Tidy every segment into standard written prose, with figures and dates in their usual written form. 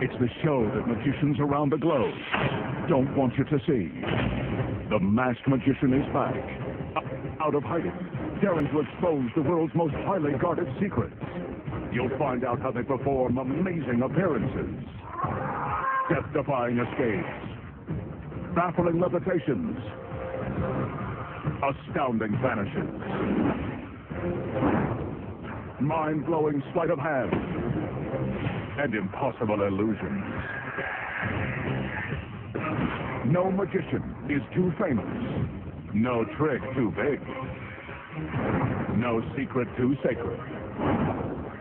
It's the show that magicians around the globe don't want you to see. The masked magician is back, out of hiding, daring to expose the world's most highly guarded secrets. You'll find out how they perform amazing appearances, death-defying escapes, baffling levitations, astounding vanishes, mind-blowing sleight of hand, and impossible illusions. No magician is too famous, no trick too big, no secret too sacred.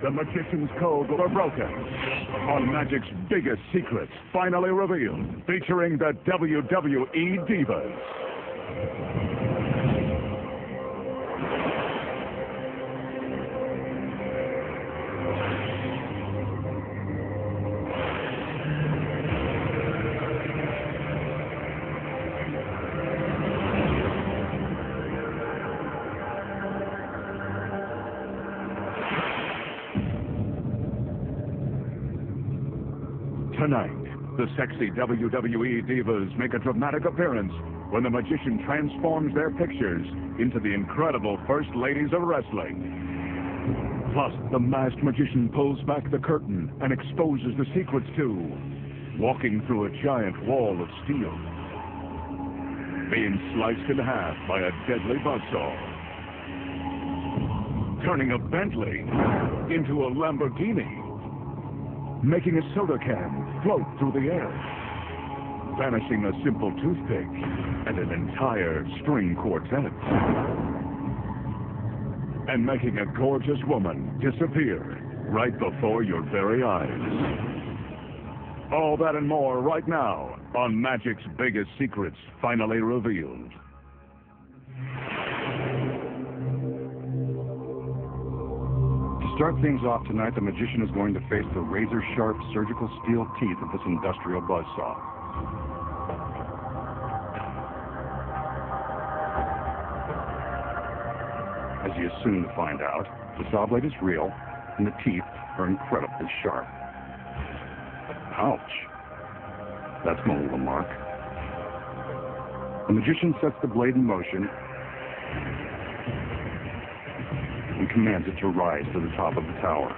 The magician's code will be broken on Magic's biggest secrets finally revealed, featuring the WWE Divas. Tonight, the sexy WWE Divas make a dramatic appearance when the magician transforms their pictures into the incredible First Ladies of Wrestling. Plus, the masked magician pulls back the curtain and exposes the secrets too, walking through a giant wall of steel, being sliced in half by a deadly buzzsaw, turning a Bentley into a Lamborghini, making a soda can float through the air, vanishing a simple toothpick and an entire string quartet, and making a gorgeous woman disappear right before your very eyes. All that and more right now on Magic's biggest secrets finally revealed. To start things off tonight, the magician is going to face the razor-sharp surgical steel teeth of this industrial buzzsaw. As he is soon to find out, the saw blade is real, and the teeth are incredibly sharp. Ouch. That's going to leave a mark. The magician sets the blade in motion and commands it to rise to the top of the tower.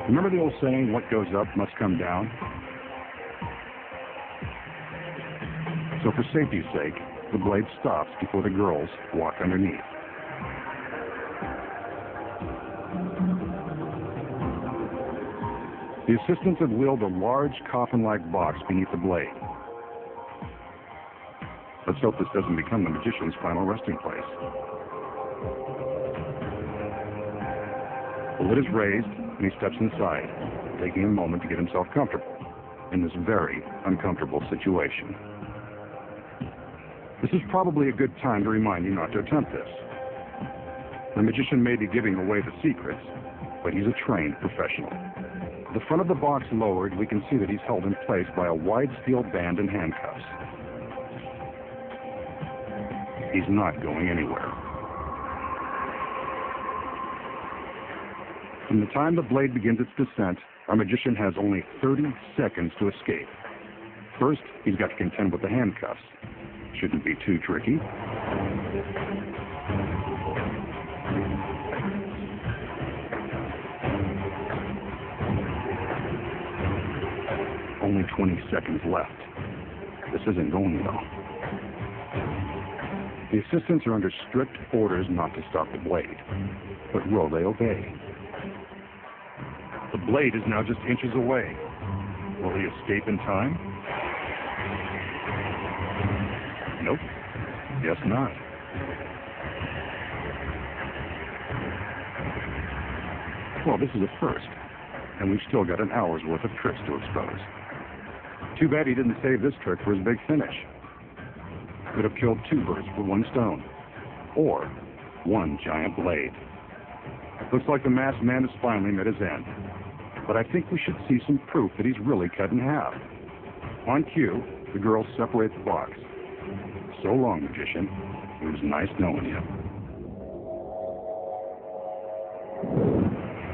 Remember the old saying, what goes up must come down? So for safety's sake, the blade stops before the girls walk underneath. The assistants have wheeled a large coffin-like box beneath the blade. Let's hope this doesn't become the magician's final resting place. The lid is raised, and he steps inside, taking a moment to get himself comfortable in this very uncomfortable situation. This is probably a good time to remind you not to attempt this. The magician may be giving away the secrets, but he's a trained professional. The front of the box lowered, we can see that he's held in place by a wide steel band and handcuffs. He's not going anywhere. From the time the blade begins its descent, our magician has only 30 seconds to escape. First, he's got to contend with the handcuffs. Shouldn't be too tricky. Only 20 seconds left. This isn't going well. The assistants are under strict orders not to stop the blade. But will they obey? The blade is now just inches away. Will he escape in time? Nope. Guess not. Well, this is a first, and we've still got an hour's worth of tricks to expose. Too bad he didn't save this trick for his big finish. Could have killed two birds with one stone, or one giant blade. Looks like the masked man has finally met his end. But I think we should see some proof that he's really cut in half. On cue, the girls separate the box. So long, magician. It was nice knowing you.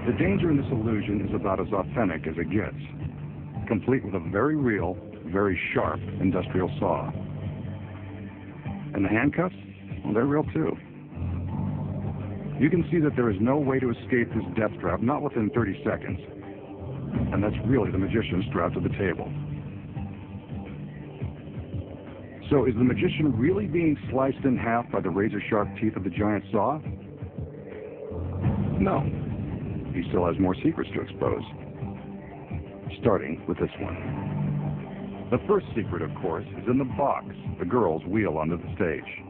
The danger in this illusion is about as authentic as it gets, complete with a very real, very sharp industrial saw. And the handcuffs? Well, they're real too. You can see that there is no way to escape this death trap, not within 30 seconds. And that's really the magician strapped to the table. So is the magician really being sliced in half by the razor-sharp teeth of the giant saw? No. He still has more secrets to expose. Starting with this one. The first secret, of course, is in the box the girls wheel onto the stage.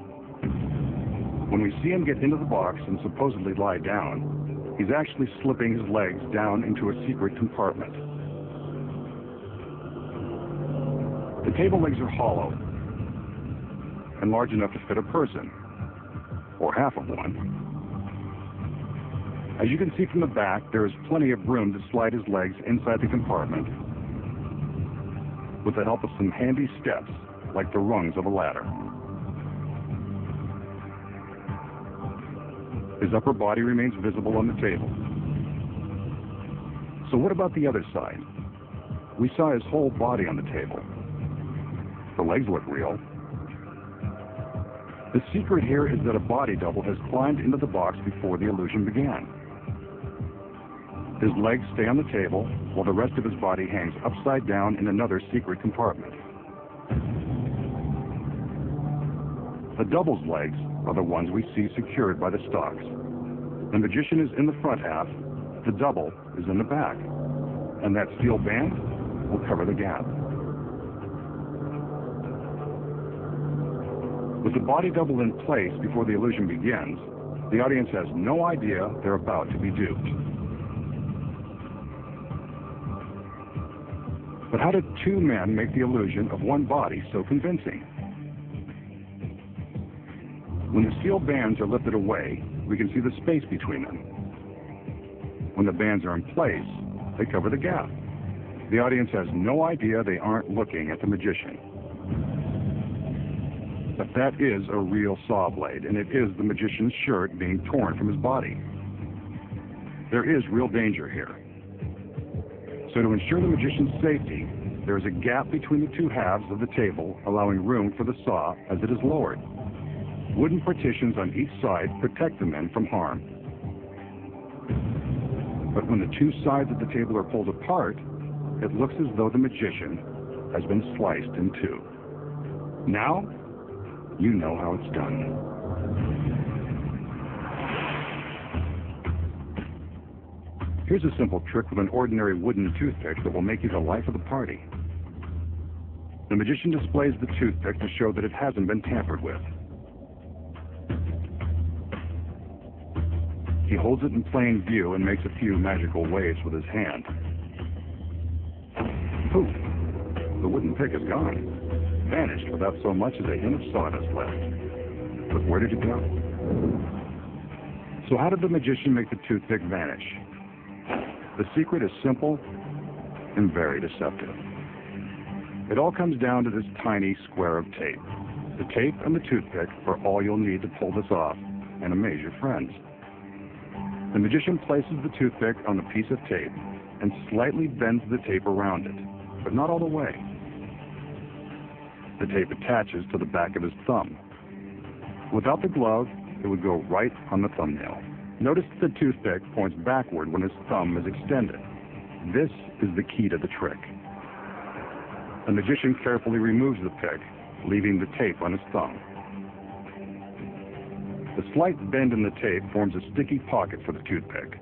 When we see him get into the box and supposedly lie down, he's actually slipping his legs down into a secret compartment. The table legs are hollow and large enough to fit a person, or half of one. As you can see from the back, there is plenty of room to slide his legs inside the compartment with the help of some handy steps like the rungs of a ladder. His upper body remains visible on the table. So what about the other side? We saw his whole body on the table. The legs look real. The secret here is that a body double has climbed into the box before the illusion began. His legs stay on the table while the rest of his body hangs upside down in another secret compartment. The double's legs are the ones we see secured by the stalks. The magician is in the front half, the double is in the back, and that steel band will cover the gap. With the body double in place before the illusion begins, the audience has no idea they're about to be duped. But how did two men make the illusion of one body so convincing? When the steel bands are lifted away, we can see the space between them. When the bands are in place, they cover the gap. The audience has no idea they aren't looking at the magician. But that is a real saw blade, and it is the magician's shirt being torn from his body. There is real danger here. So to ensure the magician's safety, there is a gap between the two halves of the table, allowing room for the saw as it is lowered. Wooden partitions on each side protect the men from harm. But when the two sides of the table are pulled apart, it looks as though the magician has been sliced in two. Now, you know how it's done. Here's a simple trick with an ordinary wooden toothpick that will make you the life of the party. The magician displays the toothpick to show that it hasn't been tampered with. He holds it in plain view and makes a few magical waves with his hand. Poof! The wooden pick is gone. Vanished without so much as a hint of sawdust left. But where did it go? So how did the magician make the toothpick vanish? The secret is simple and very deceptive. It all comes down to this tiny square of tape. The tape and the toothpick are all you'll need to pull this off and amaze your friends. The magician places the toothpick on the piece of tape and slightly bends the tape around it, but not all the way. The tape attaches to the back of his thumb. Without the glove, it would go right on the thumbnail. Notice the toothpick points backward when his thumb is extended. This is the key to the trick. The magician carefully removes the pick, leaving the tape on his thumb. The slight bend in the tape forms a sticky pocket for the toothpick.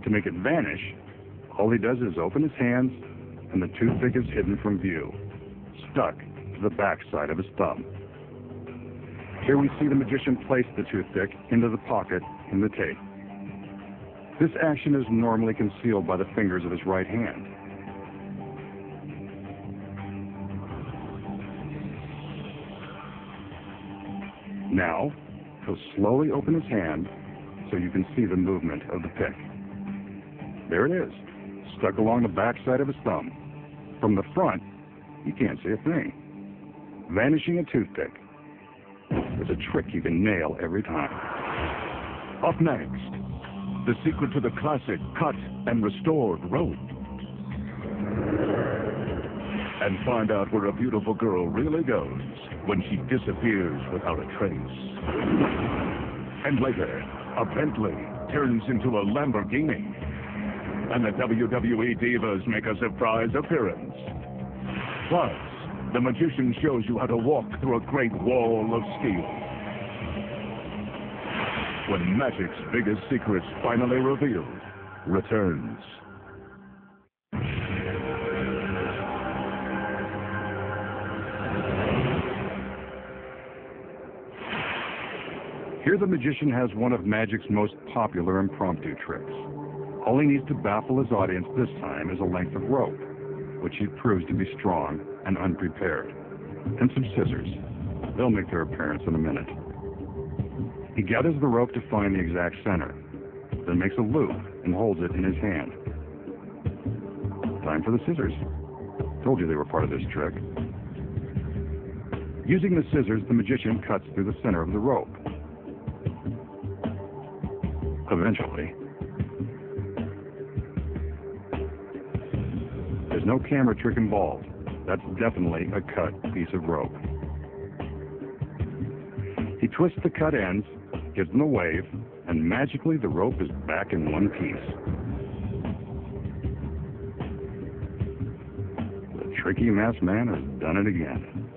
To make it vanish, all he does is open his hands, and the toothpick is hidden from view, stuck to the back side of his thumb. Here we see the magician place the toothpick into the pocket in the tape. This action is normally concealed by the fingers of his right hand. Now, he'll slowly open his hand so you can see the movement of the pick. There it is, stuck along the back side of his thumb. From the front, you can't see a thing. Vanishing a toothpick. It's a trick you can nail every time. Up next, the secret to the classic cut and restored rope. And find out where a beautiful girl really goes when she disappears without a trace. And later, a Bentley turns into a Lamborghini. And the WWE Divas make a surprise appearance. Plus, the magician shows you how to walk through a great wall of steel. When magic's biggest secrets finally revealed returns. Here the magician has one of magic's most popular impromptu tricks. All he needs to baffle his audience this time is a length of rope, which he proves to be strong and unprepared, and some scissors. They'll make their appearance in a minute. He gathers the rope to find the exact center, then makes a loop and holds it in his hand. Time for the scissors. Told you they were part of this trick. Using the scissors, the magician cuts through the center of the rope. Eventually, there's no camera trick involved. That's definitely a cut piece of rope. He twists the cut ends, gives them a wave, and magically the rope is back in one piece. The tricky masked man has done it again.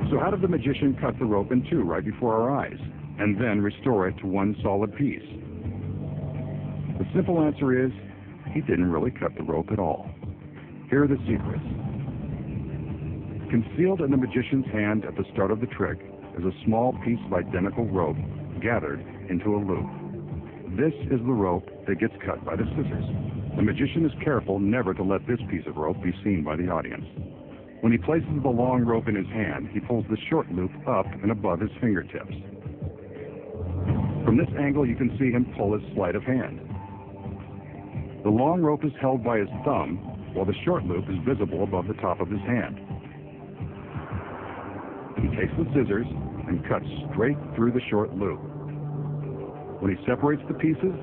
So how did the magician cut the rope in two right before our eyes, and then restore it to one solid piece? The simple answer is, he didn't really cut the rope at all. Here are the secrets. Concealed in the magician's hand at the start of the trick is a small piece of identical rope gathered into a loop. This is the rope that gets cut by the scissors. The magician is careful never to let this piece of rope be seen by the audience. When he places the long rope in his hand, he pulls the short loop up and above his fingertips. From this angle, you can see him pull his sleight of hand. The long rope is held by his thumb, while the short loop is visible above the top of his hand. He takes the scissors and cuts straight through the short loop. When he separates the pieces,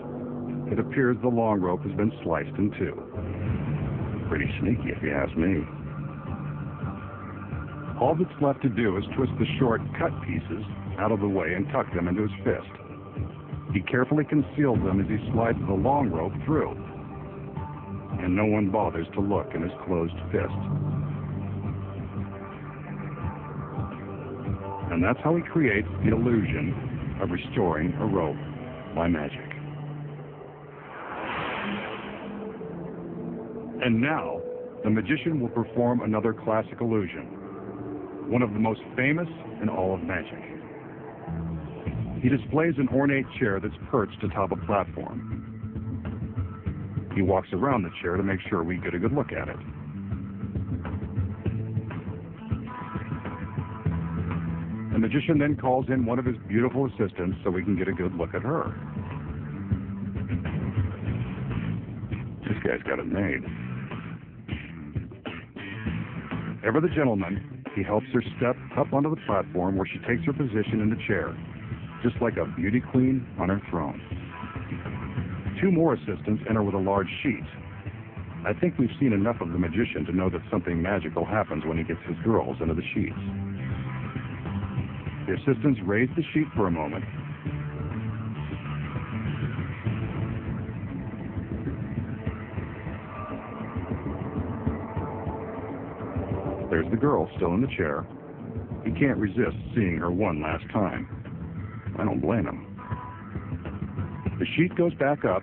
it appears the long rope has been sliced in two. Pretty sneaky, if you ask me. All that's left to do is twist the short cut pieces out of the way and tuck them into his fist. He carefully conceals them as he slides the long rope through, and no one bothers to look in his closed fist. And that's how he creates the illusion of restoring a rope by magic. And now, the magician will perform another classic illusion, one of the most famous in all of magic. He displays an ornate chair that's perched atop a platform. He walks around the chair to make sure we get a good look at it. The magician then calls in one of his beautiful assistants so we can get a good look at her. This guy's got it made. Ever the gentleman, he helps her step up onto the platform where she takes her position in the chair, just like a beauty queen on her throne. Two more assistants enter with a large sheet. I think we've seen enough of the magician to know that something magical happens when he gets his girls into the sheets. The assistants raise the sheet for a moment. There's the girl still in the chair. He can't resist seeing her one last time. I don't blame him. The sheet goes back up,